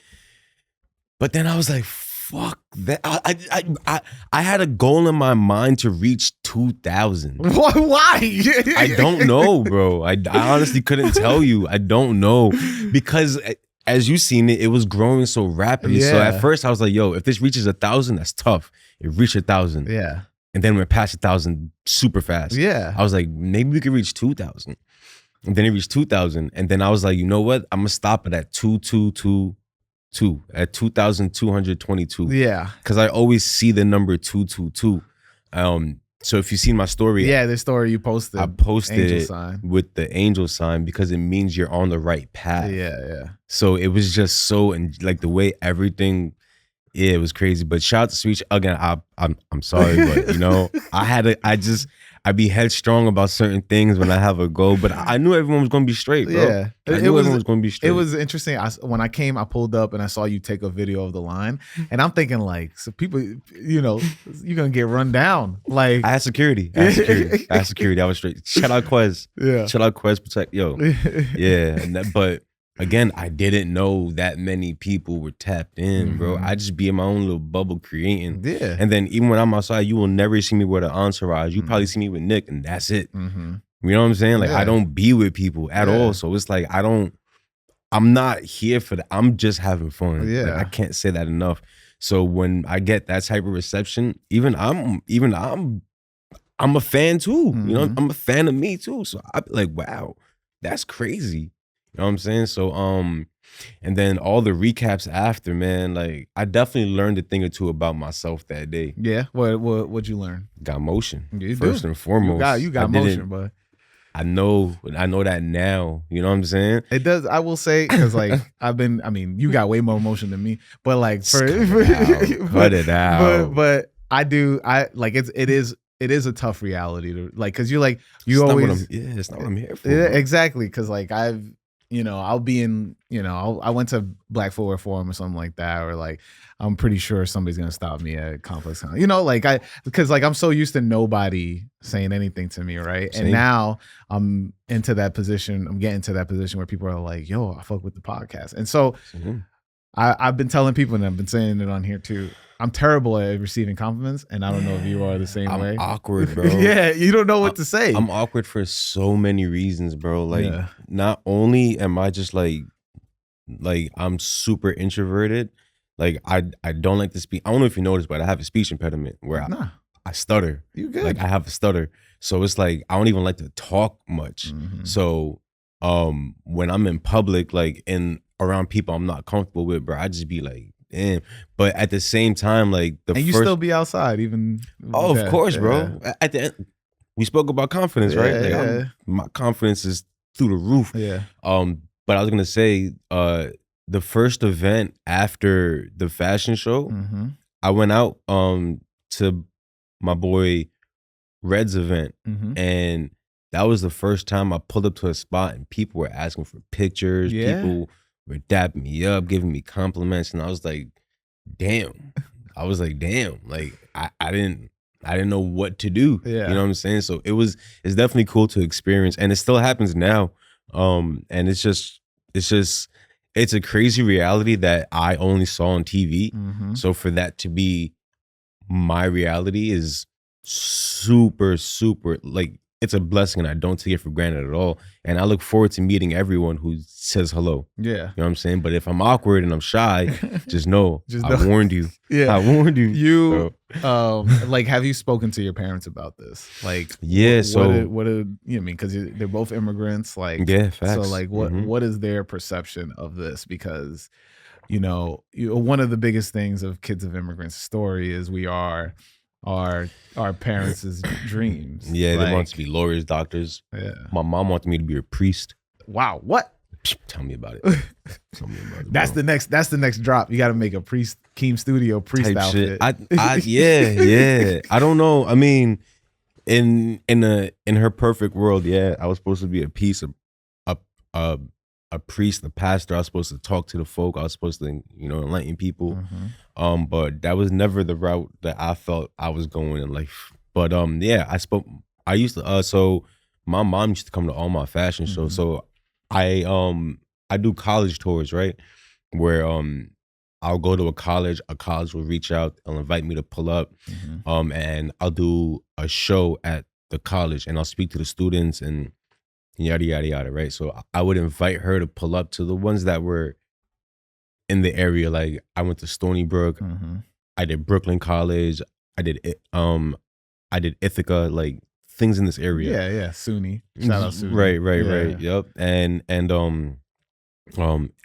But then I was like, fuck that. I had a goal in my mind to reach 2,000. Why? I don't know, bro. I honestly couldn't tell you. I don't know. Because as you seen it, it was growing so rapidly. Yeah. So at first I was like, yo, if this reaches 1,000, that's tough. It reached 1,000. Yeah. And then we're past 1,000 super fast. Yeah. I was like, maybe we could reach 2,000. And then it reached 2,000. And then I was like, you know what? I'm going to stop it at 2,222, at 2,222. Yeah. Because I always see the number 222. So if you seen my story. Yeah, the story you posted. I posted it with the angel sign because it means you're on the right path. Yeah. So it was just so, and like the way everything, it was crazy. But shout out to Sweet. Again, I'm sorry, but I be headstrong about certain things when I have a goal, but I knew everyone was going to be straight, bro. Yeah. Everyone was going to be straight. It was interesting. When I came, I pulled up and I saw you take a video of the line, and I'm thinking like, so people, you're going to get run down. Like, I had security. I was straight. Shout out Quez. Yeah. Shout out Quez Protect. Yo. Yeah. But again, I didn't know that many people were tapped in, bro. I just be in my own little bubble creating. Yeah. And then even when I'm outside, you will never see me with an entourage. You probably see me with Nick, and that's it. You know what I'm saying? Like, I don't be with people at all. So it's like, I'm not here for that. I'm just having fun. Yeah. Like, I can't say that enough. So when I get that type of reception, even I'm a fan too. You know, I'm a fan of me too. So I be like, wow, that's crazy. You know what I'm saying? So, and then all the recaps after, man, like I definitely learned a thing or two about myself that day. Yeah. What'd you learn? Got motion. You first and foremost. You got motion, but I know that now. You know what I'm saying? It does. I will say, because like you got way more motion than me, but like cut it out. But it is a tough reality to like, because you're like, it's not what I'm here for. Yeah, exactly. Because like I'll be in, I went to Black Footwear Forum or something like that, or like I'm pretty sure somebody's gonna stop me at Complex Con. Because I'm so used to nobody saying anything to me, right? Same. And now I'm into that position. I'm getting to that position where people are like, "Yo, I fuck with the podcast," and so I've been telling people, and I've been saying it on here too. I'm terrible at receiving compliments, and I don't know if you are the same way. I'm awkward, bro. Yeah, you don't know what to say. I'm awkward for so many reasons, bro. Like, not only am I just like I'm super introverted. Like, I don't like to speak. I don't know if you noticed, but I have a speech impediment where I stutter. You good? Like, I have a stutter, so it's like I don't even like to talk much. So, when I'm in public, like around people I'm not comfortable with, bro, I just be like, damn. But at the same time, like you still be outside even. Oh, of course, bro. At the end, we spoke about confidence, right? Like, my confidence is through the roof. Yeah. But I was gonna say, the first event after the fashion show, I went out to my boy Red's event, Mhm. and that was the first time I pulled up to a spot and people were asking for pictures. Yeah. People were dapping me up, giving me compliments, and I was like, damn. Like I didn't know what to do. Yeah. You know what I'm saying? So it's definitely cool to experience, and it still happens now. And it's a crazy reality that I only saw on TV. Mhm. So for that to be my reality is super, super, like, it's a blessing, and I don't take it for granted at all. And I look forward to meeting everyone who says hello. Yeah. You know what I'm saying? But if I'm awkward and I'm shy, just know, I warned you. Yeah. I warned you. You So, like, have you spoken to your parents about this? Like, Yeah, what did you know, I mean, because they're both immigrants, like, yeah, facts. so like what is their perception of this? Because one of the biggest things of kids of immigrants story is we are our parents' dreams. Yeah, they Like, want to be lawyers, doctors. Yeah. My mom wanted me to be a priest. Wow. What? Tell me about it. Tell me about it. That's bro. the next drop. You got to make a priest Keem Studio priest Type outfit. shit. Yeah. I don't know. I mean, in her perfect world, yeah, I was supposed to be a priest, a pastor. I was supposed to talk to the folk. I was supposed to, enlighten people. Mhm. But that was never the route that I felt I was going in life. But yeah, I used to so my mom used to come to all my fashion shows. Mhm. So I do college tours, right? Where I'll go to a college will reach out, they'll invite me to pull up, Mhm. and I'll do a show at the college, and I'll speak to the students and yada yada yada, right? So I would invite her to pull up to the ones that were in the area. Like, I went to Stony Brook, Mhm. I did Brooklyn College, I did Ithaca, like things in this area. Yeah. SUNY. Shout out SUNY. Right. Yep. And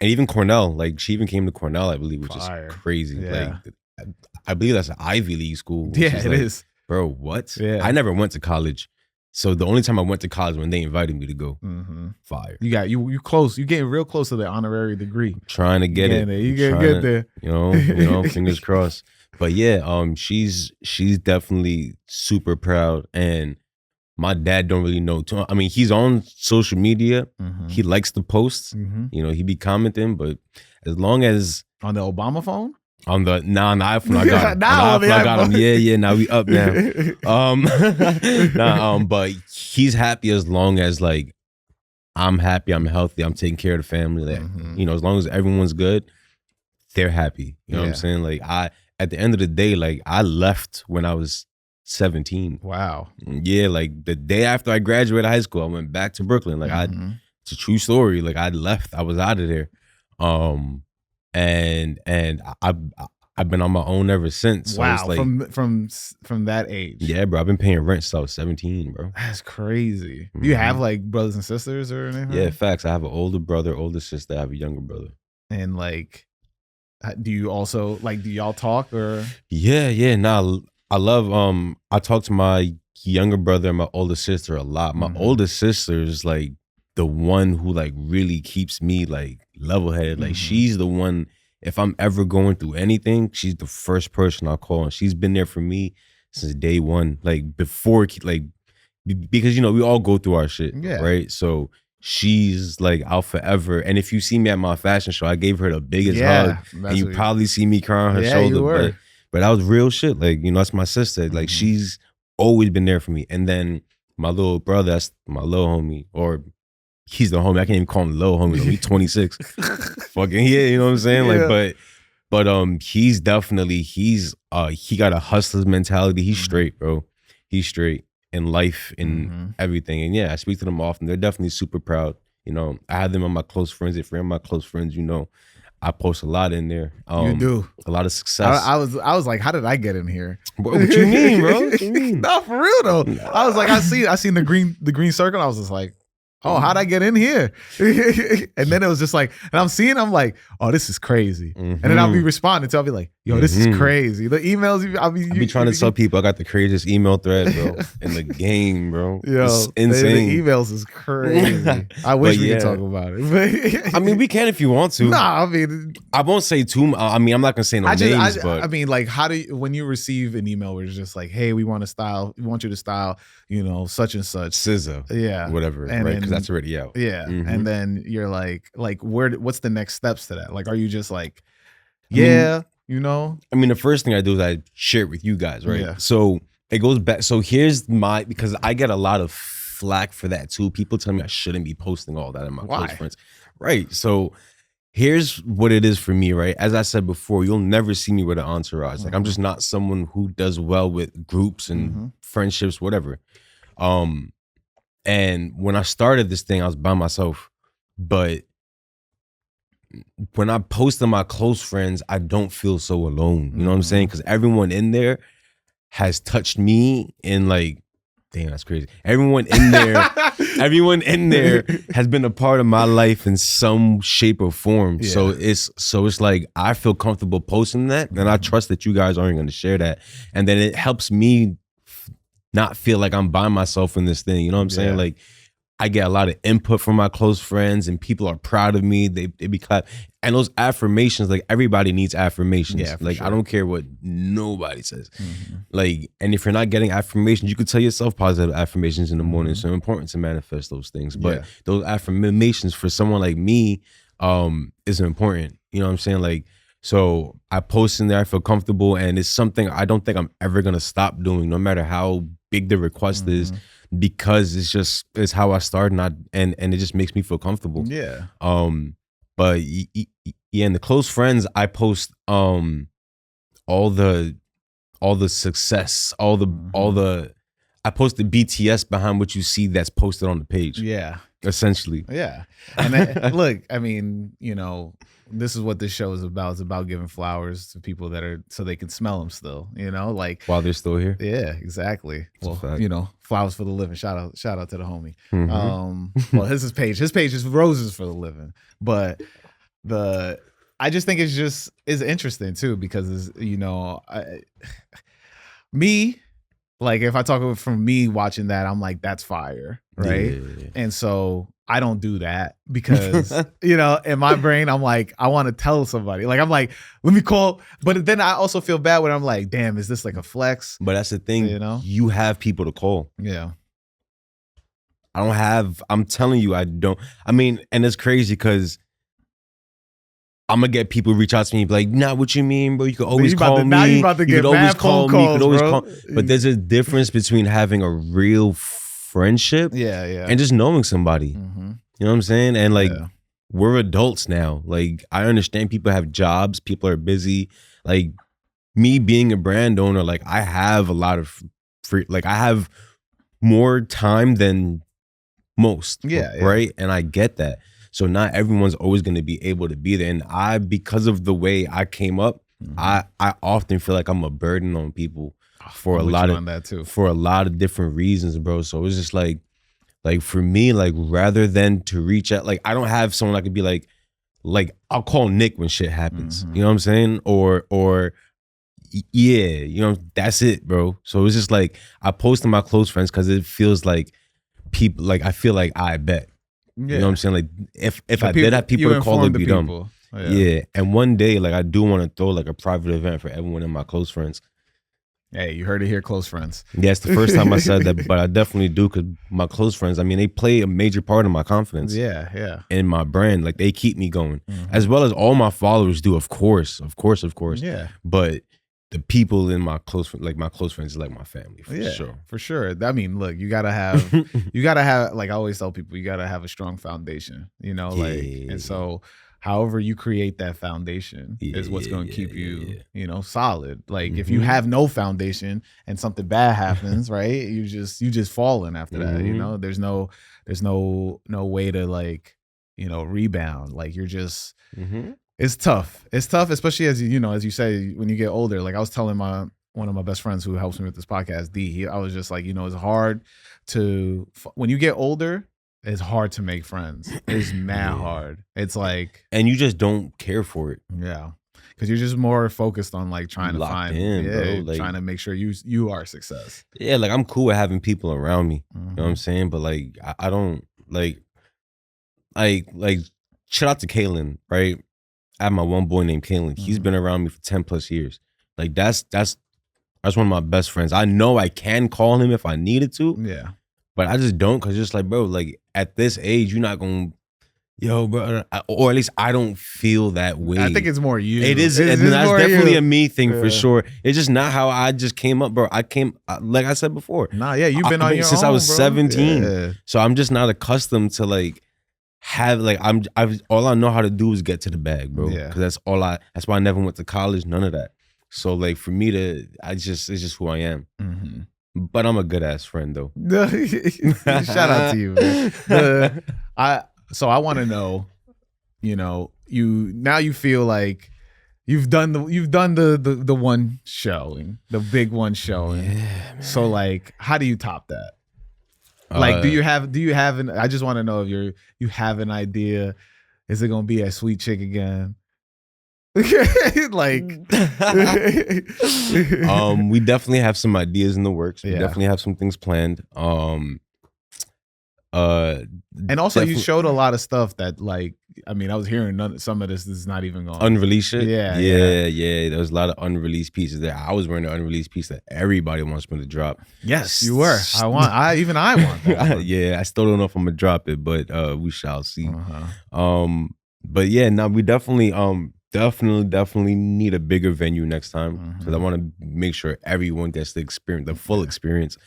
even Cornell, like, she even came to Cornell, I believe, which Fire. is crazy. Yeah. Like, I believe that's an Ivy League school. which Yeah, is it like, is. Bro, what? Yeah. I never went to college. So the only time I went to college when they invited me to go. Mhm. Fire. You close. You getting real close to the honorary degree. Trying to get it. You Trying get to- there. You know, fingers crossed. But yeah, she's definitely super proud, and my dad don't really know too. I mean, he's on social media. Mhm. He likes the posts. Mhm. He be commenting, but as long as On the Obama phone? on the iPhone, I got him. Now On the on the iPhone, I got him. iPhone. Yeah. Now we up now. But he's happy as long as, like, I'm happy, I'm healthy, I'm taking care of the family. Like, Mhm. as long as everyone's good, they're happy. You know what Yeah. I'm saying? Like, at the end of the day, like, I left when I was 17. Wow. Yeah, like the day after I graduated high school, I went back to Brooklyn. Like, Mhm. it's a true story. Like, I left, I was out of there. And I've been on my own ever since. So Wow. it's like, From that age. yeah, bro, I've been paying rent since I was 17, bro. That's crazy. Do you have, like, brothers and sisters or anything? Yeah, facts. I have an older brother, older sister. I have a younger brother. And, like, do you also, like, do y'all talk or? Yeah. Nah, I love, I talk to my younger brother and my older sister a lot. My Mhm. older sister is, like, the one who, like, really keeps me, like, level-headed. Like, Mhm. she's the one, if I'm ever going through anything, she's the first person I'll call. And she's been there for me since day one. Like, before, like, because, we all go through our shit, Yeah. right? So she's, like, out forever. And if you see me at my fashion show, I gave her the biggest hug. And you probably see me cry on her shoulder. You were. But that was real shit. Like, that's my sister. Like, Mhm. she's always been there for me. And then my little brother, that's my little homie, or he's the homie. I can't even call him little homie. He's 26. Fucking yeah, you know what I'm saying? Yeah. Like, but he's definitely, he got a hustler's mentality. He's Mhm. straight, bro. He's straight in life, in Mhm. everything. And yeah, I speak to them often. They're definitely super proud. I have them on my close friends. If you're in my close friends, I post a lot in there. You do. A lot of success. I was like, how did I get in here? Bro, what you mean, bro? What you mean? No, for real though. I was like, I seen the green circle. I was just like, oh, how'd I get in here? And then it was just like, and I'm like, oh, this is crazy. And then I'll be responding to, I'll be like, yo, this is crazy. The emails, I'll be trying to tell people I got the craziest email thread, bro, in the game, bro. Yo, it's insane. The emails is crazy. I wish we could talk about it. I mean, we can if you want to. Nah, I mean, I won't say too much. I mean, I'm not gonna say no names, but I mean, like, how do you, when you receive an email where it's just like, hey, we want you to style, you know, such and such, SZA, yeah, whatever, and right? Because that's already out. Yeah, and then you're like, what's the next steps to that? Like, are you just like, yeah, you know? I mean, the first thing I do is I share it with you guys, right? Yeah. So it goes back. So here's because I get a lot of flack for that too. People tell me I shouldn't be posting all that in my close friends, right? So here's what it is for me, right? As I said before, you'll never see me with an entourage. Like, I'm just not someone who does well with groups and friendships, whatever. And when I started this thing, I was by myself. But when I post to my close friends, I don't feel so alone. You know what I'm saying? Because everyone in there has touched me in like, damn, that's crazy. Everyone in there has been a part of my life in some shape or form. Yeah. So it's like I feel comfortable posting that, and I trust that you guys aren't going to share that, and then it helps me not feel like I'm by myself in this thing. You know what I'm saying? Like, I get a lot of input from my close friends, and people are proud of me. They be clap, and those affirmations, like, everybody needs affirmations. Yeah, like, sure. I don't care what nobody says. Like, and if you're not getting affirmations, you could tell yourself positive affirmations in the morning. So it's important to manifest those things. But those affirmations for someone like me is important. You know what I'm saying? Like, so I post in there, I feel comfortable, and it's something I don't think I'm ever gonna stop doing, no matter how big the request is, because it's how I started, and it just makes me feel comfortable. Yeah. But yeah, in the close friends, I post all the success, all the I post the BTS behind what you see that's posted on the page. Yeah. Essentially. Yeah. And look, I mean, you know, this is what this show is about. It's about giving flowers to people that are, so they can smell them still, you know, like while they're still here. Yeah, exactly. Well, you know, flowers for the living. Shout out to the homie. Well, his page is roses for the living. But I just think is interesting too, because you know, like, if I talk from me watching that, I'm like, that's fire, right? Yeah. And so I don't do that because, you know, in my brain, I'm like, I want to tell somebody. Like, I'm like, let me call. But then I also feel bad when I'm like, damn, is this like a flex? But that's the thing, you know, you have people to call. Yeah. I'm telling you, I don't. I mean, and it's crazy because I'm gonna get people reach out to me, be like, nah, what you mean, bro? You could always call me. Now you about to get mad phone calls, But there's a difference between having a real friendship, and just knowing somebody. You know what I'm saying? And like, we're adults now. Like, I understand people have jobs, people are busy. Like, me being a brand owner, like, I have a lot of free. Like, I have more time than most. Right? And I get that. So not everyone's always going to be able to be there. And because of the way I came up, I often feel like I'm a burden on people for a lot of different reasons, bro. So it's just like for me, like, rather than to reach out, like, I don't have someone I could be like I'll call Nick when shit happens. You know what I'm saying? Or yeah, you know, that's it, bro. So it's just like I post to my close friends because it feels like people, like, I feel like I bet. You know what I'm saying? Like, if I did have people to call, it'd be them. Yeah. And one day, like, I do want to throw like a private event for everyone in my close friends. Hey, you heard it here, close friends. Yeah, it's the first time I said that, but I definitely do, because my close friends, I mean, they play a major part of my confidence. Yeah. In my brand. Like, they keep me going. As well as all my followers do, of course. Yeah. But the people in my close friends, like, my close friends, is like my family, for sure. I mean, look, you gotta have, like I always tell people, you gotta have a strong foundation, you know, and so however you create that foundation is what's going to keep you, you know, solid. Like, if you have no foundation and something bad happens, right, you just falling after that, you know, there's no way to, like, you know, rebound. Like, you're just, It's tough, especially as you say, when you get older. Like, I was telling one of my best friends who helps me with this podcast, I was just like, you know, it's hard when you get older, it's hard to make friends. It's mad hard. It's like, and you just don't care for it. Yeah. Because you're just more focused on like trying to find, bro. Like, trying to make sure you are a success. Yeah, like I'm cool with having people around me. You know what I'm saying? But like I don't like shout out to Kalen, right? I have my one boy named Kalen. He's been around me for 10 plus years. Like that's one of my best friends. I know I can call him if I needed to. Yeah. But I just don't, because just like, bro, like at this age, you're not going, yo, bro, or at least I don't feel that way. I think it's more you. It is. That's definitely a me thing for sure. It's just not how I just came up, bro. Like I said before. Nah, yeah, you've been on your since own, I was bro. 17. Yeah. So I'm just not accustomed to like have like all I know how to do is get to the bag, bro. Yeah. Because that's why I never went to college. None of that. So like for me it's just who I am. But I'm a good ass friend though. Shout out to you, man. So I want to know, you feel like you've done the one showing, the big one showing. Yeah, so like, how do you top that? Like, do you have I just want to know if you have an idea. Is it gonna be a sweet chick again? Like we definitely have some ideas in the works. We Yeah. definitely have some things planned. And also you showed a lot of stuff that like, I mean, I was hearing some of this is not even going unreleased shit. Yeah. There was a lot of unreleased pieces there. I was wearing an unreleased piece that everybody wants me to drop. Yes, you were. I want that. Yeah, I still don't know if I'm gonna drop it, but we shall see. But yeah, now we definitely need a bigger venue next time, because I want to make sure everyone gets the experience, the full experience.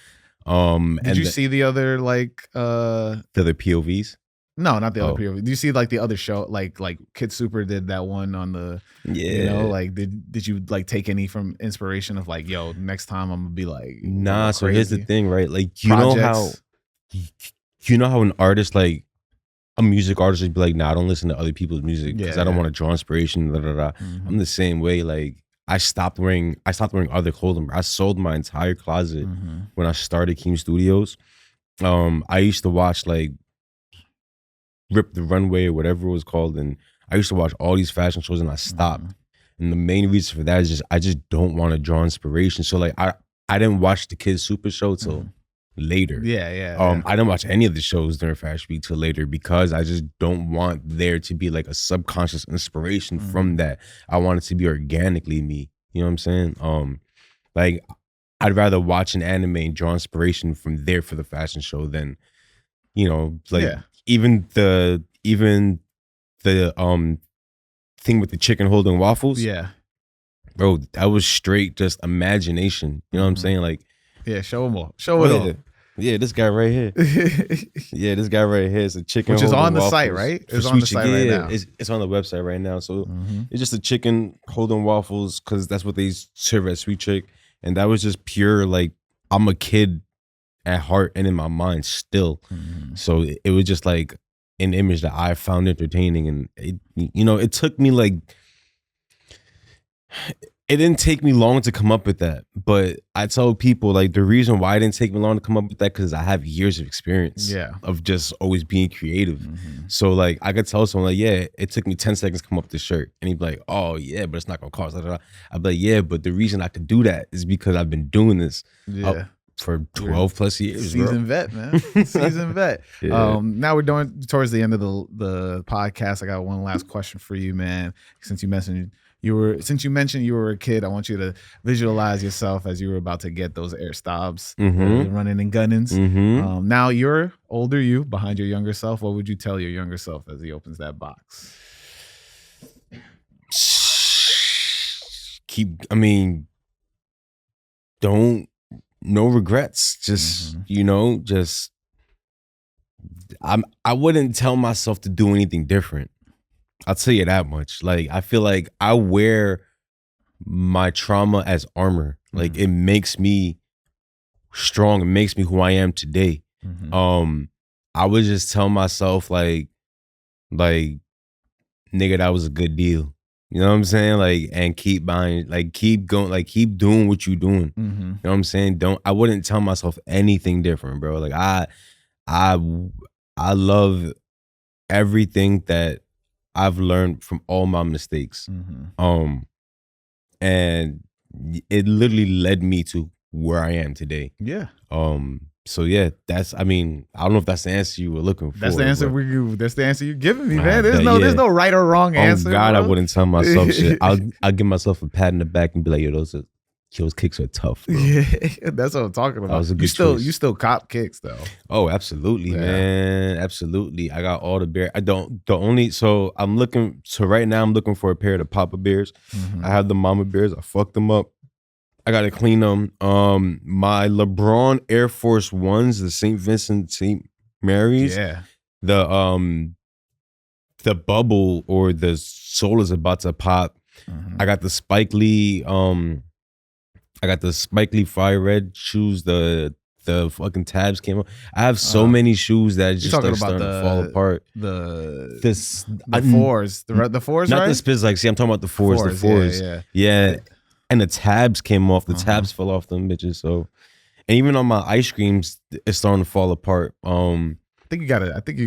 Did you see the other like the other POVs? No, not the other POV. Do you see like the other show, like Kid Super did that one on the like did you like take any from inspiration of like, yo, next time I'm gonna be like, nah. So here's the thing, right? Like you know how an artist, like a music artist, would be like, nah, I don't listen to other people's music because I don't want to draw inspiration. I'm the same way. Like I stopped wearing other clothing. I sold my entire closet when I started Keem Studios. I used to watch like Rip the Runway or whatever it was called, and I used to watch all these fashion shows, and I stopped. And the main reason for that is I just don't want to draw inspiration. So like I didn't watch the Kid Super show till later. I didn't watch any of the shows during Fashion Week till later, because I just don't want there to be like a subconscious inspiration from that. I want it to be organically me. You know what I'm saying? Like I'd rather watch an anime and draw inspiration from there for the fashion show than, even the thing with the chicken holding waffles. Yeah. Bro, that was straight just imagination. You know what I'm saying? Like, yeah, show them all. Show it all. Yeah, this guy right here. This guy right here is a chicken, which is on the waffles site, right? It's on the site right now. It's on the website right now. So it's just a chicken holding waffles, because that's what they serve at Sweet Chick. And that was just pure, like, I'm a kid at heart and in my mind still. So it was just like an image that I found entertaining. And it took me like, it didn't take me long to come up with that. But I tell people, like, the reason why it didn't take me long to come up with that, because I have years of experience of just always being creative. So like I could tell someone like, yeah, it took me 10 seconds to come up with this shirt, and he'd be like, oh yeah, but it's not gonna cost. I'd be like, yeah, but the reason I could do that is because I've been doing this for 12 plus years. Seasoned vet, man. Seasoned vet. Now we're doing towards the end of the podcast. I got one last question for you, man. Since you mentioned you were a kid, I want you to visualize yourself as you were about to get those air stops, running and gunnings. Now you're older, you behind your younger self. What would you tell your younger self as he opens that box? No regrets. Just, I wouldn't tell myself to do anything different. I'll tell you that much. Like, I feel like I wear my trauma as armor. Like, it makes me strong. It makes me who I am today. I would just tell myself like, nigga, that was a good deal. You know what I'm saying? Like, and keep buying, like, keep going, like, keep doing what you're doing. You know what I'm saying? I wouldn't tell myself anything different, bro. Like, I love everything that I've learned from all my mistakes. And it literally led me to where I am today. Yeah. So yeah, I don't know if that's the answer you were looking for. That's the answer that's the answer you're giving me, man. There's yeah. no right or wrong answer. Oh God, bro. I wouldn't tell myself shit. I'll give myself a pat in the back and be like, yo, those kicks are tough, bro. Yeah, that's what I'm talking about. That was a good choice. You still cop kicks though. Oh, absolutely, man. Absolutely. I got all the bear. Right now I'm looking for a pair of the Papa Bears. I have the Mama Bears. I fucked them up. I gotta clean them. My LeBron Air Force Ones, the St. Vincent St. Mary's. Yeah. The bubble or the sole is about to pop. I got the Spike Lee. I got the Spike Lee Fire Red shoes. The fucking tabs came up. I have so many shoes that just starting to fall apart. The fours, the fours, not right? the Spiz. Like, see, I'm talking about the fours. The fours. Yeah. And the tabs came off. The tabs fell off them bitches. So, and even on my ice creams, it's starting to fall apart. I think you gotta take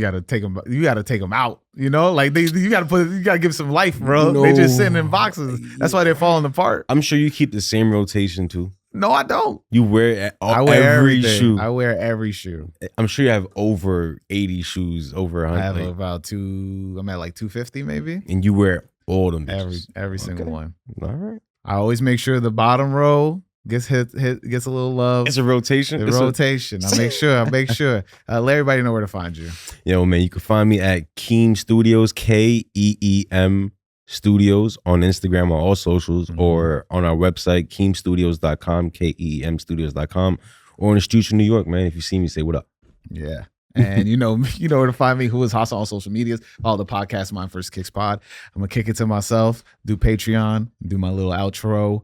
them. You gotta take them out. You know, like you gotta give some life, bro. No. They just sitting in boxes. That's why they're falling apart. I'm sure you keep the same rotation too. No, I don't. You wear every shoe. I wear every shoe. I'm sure you have over 80 shoes, over 100. I have about I'm at like 250 maybe. And you wear all them bitches. Every single one. All right. I always make sure the bottom row gets gets a little love. It's a rotation. I make sure. Let everybody know where to find you. Yo, man, you can find me at Keem Studios, KEEM Studios on Instagram on all socials, or on our website, keemstudios.com, KEEMstudios.com, or in the streets of New York, man. If you see me, say what up. Yeah. And you know where to find me. Who is Hostile on social medias? Follow the podcast, My First Kicks Pod. I'm gonna kick it to myself, do Patreon, do my little outro.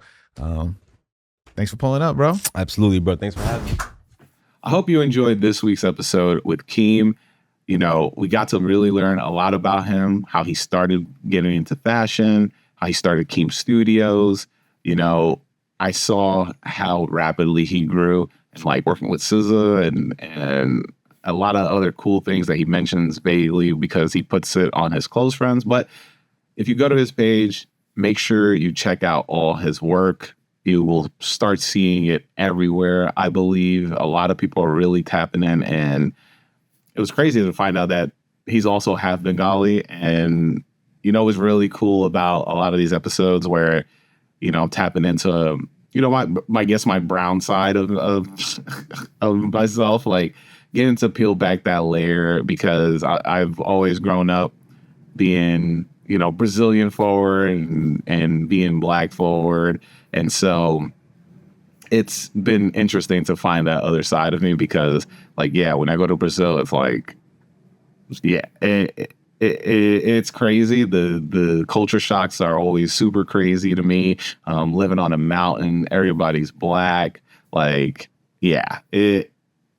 Thanks for pulling up, bro. Absolutely, bro. Thanks for having me. I hope you enjoyed this week's episode with Keem. You know, we got to really learn a lot about him, how he started getting into fashion, how he started Keem Studios. You know, I saw how rapidly he grew, and like working with SZA and a lot of other cool things that he mentions vaguely because he puts it on his close friends. But if you go to his page, make sure you check out all his work. You will start seeing it everywhere. I believe a lot of people are really tapping in, and it was crazy to find out that he's also half Bengali. And, you know, what's really cool about a lot of these episodes where, you know, I'm tapping into, you know, my brown side of myself, like getting to peel back that layer, because I've always grown up being, you know, Brazilian forward and being black forward. And so it's been interesting to find that other side of me, because like, yeah, when I go to Brazil, it's like, yeah, it's crazy. The culture shocks are always super crazy to me. Living on a mountain, everybody's black. Like, yeah,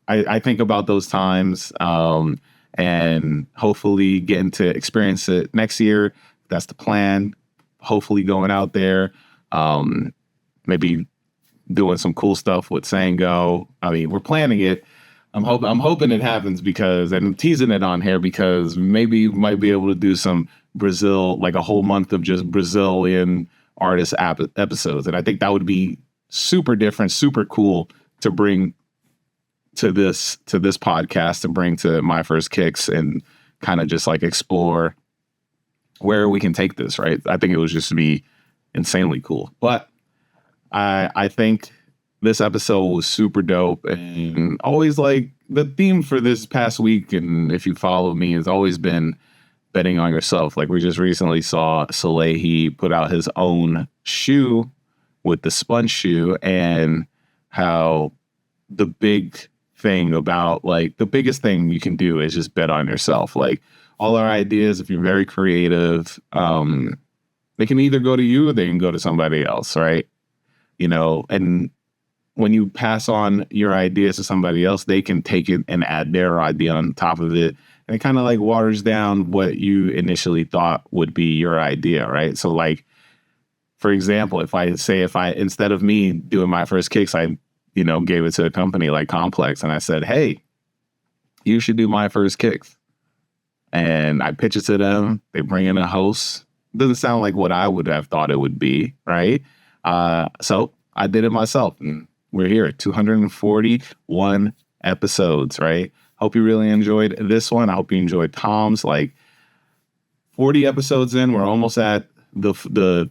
I think about those times, and hopefully getting to experience it next year. That's the plan. Hopefully going out there, maybe doing some cool stuff with Sango. I mean, we're planning it. I'm hoping it happens, because, and I'm teasing it on here because maybe we might be able to do some Brazil, like a whole month of just Brazilian artist episodes. And I think that would be super different, super cool to bring to this podcast, to bring to My First Kicks, and kind of just like explore where we can take this, right? I think it would just be insanely cool. But I think this episode was super dope, and always like the theme for this past week, and if you follow me, has always been betting on yourself. Like, we just recently saw Soleil, he put out his own shoe with the sponge shoe, and how the big thing about, like, the biggest thing you can do is just bet on yourself. Like, all our ideas, if you're very creative, they can either go to you or they can go to somebody else, right? You know, and when you pass on your ideas to somebody else, they can take it and add their idea on top of it. And it kind of like waters down what you initially thought would be your idea, right? So like, for example, if I instead of me doing My First Kicks, I, you know, gave it to a company like Complex, and I said, hey, you should do My First Kicks. and I pitch it to them. They bring in a host. Doesn't sound like what I would have thought it would be, right? So I did it myself, and we're here at 241 episodes, right? Hope you really enjoyed this one. I hope you enjoyed Tom's. Like 40 episodes in, we're almost at the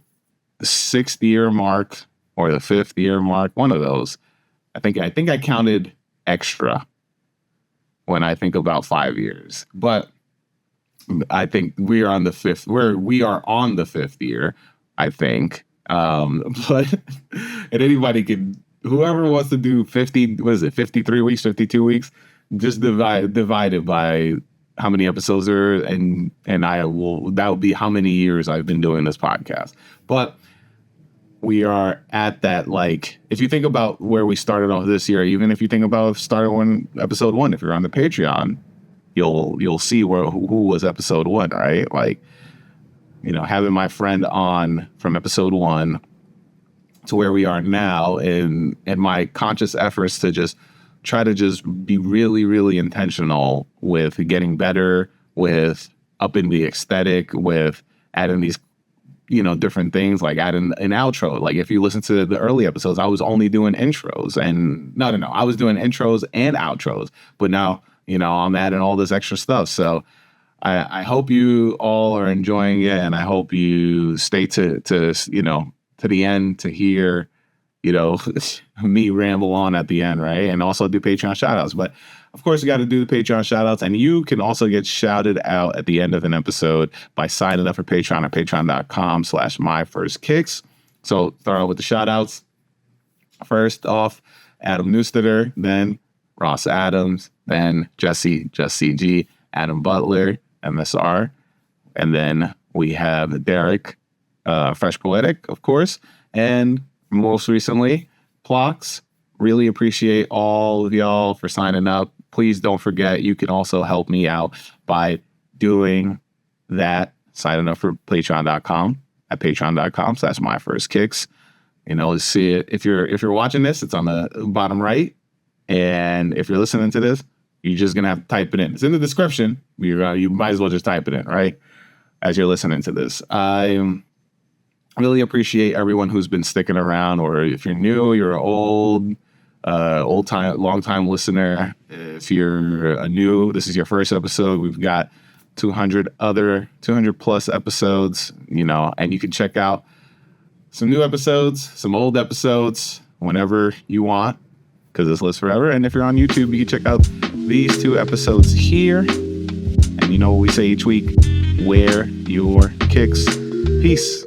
6th year mark or the 5th year mark. One of those. I think I counted extra when I think about 5 years, but I think we are on the 5th. We are on the 5th year, I think. But and anybody can, whoever wants to do 50, what is it, 53 weeks, 52 weeks, just divide it by how many episodes there are, and that will be how many years I've been doing this podcast. But we are at that, like, if you think about where we started off this year, even if you think about episode 1, if you're on the Patreon, you'll see who was episode 1, right? Like, you know, having my friend on from episode 1 to where we are now, and my conscious efforts to just try to just be really, really intentional with getting better, with upping the aesthetic, with adding these, you know, different things, like adding an outro. Like if you listen to the early episodes, I was only doing intros, and no, I was doing intros and outros, but now, you know, I'm adding all this extra stuff. So I hope you all are enjoying it, and I hope you stay to you know, to the end to hear, you know, me ramble on at the end, right? And also do Patreon shout outs. But of course, you got to do the Patreon shout outs, and you can also get shouted out at the end of an episode by signing up for Patreon at patreon.com/myfirstkicks. So start out with the shout outs. First off, Adam Newstetter, then Ross Adams, then Jesse G, Adam Butler, MSR, and then we have Derek, Fresh Poetic, of course, and most recently, Plox. Really appreciate all of y'all for signing up. Please don't forget, you can also help me out by doing that, signing up for patreon.com at patreon.com/myfirstkicks. You know, see it. If you're watching this, it's on the bottom right. And if you're listening to this, you're just going to have to type it in. It's in the description. You might as well just type it in, right? As you're listening to this. I really appreciate everyone who's been sticking around, or if you're new, you're an long time listener. If you're new, this is your first episode. We've got 200 plus episodes, you know, and you can check out some new episodes, some old episodes, whenever you want, because this lives forever. And if you're on YouTube, you can check out these 2 episodes here. And you know what we say each week: wear your kicks. Peace.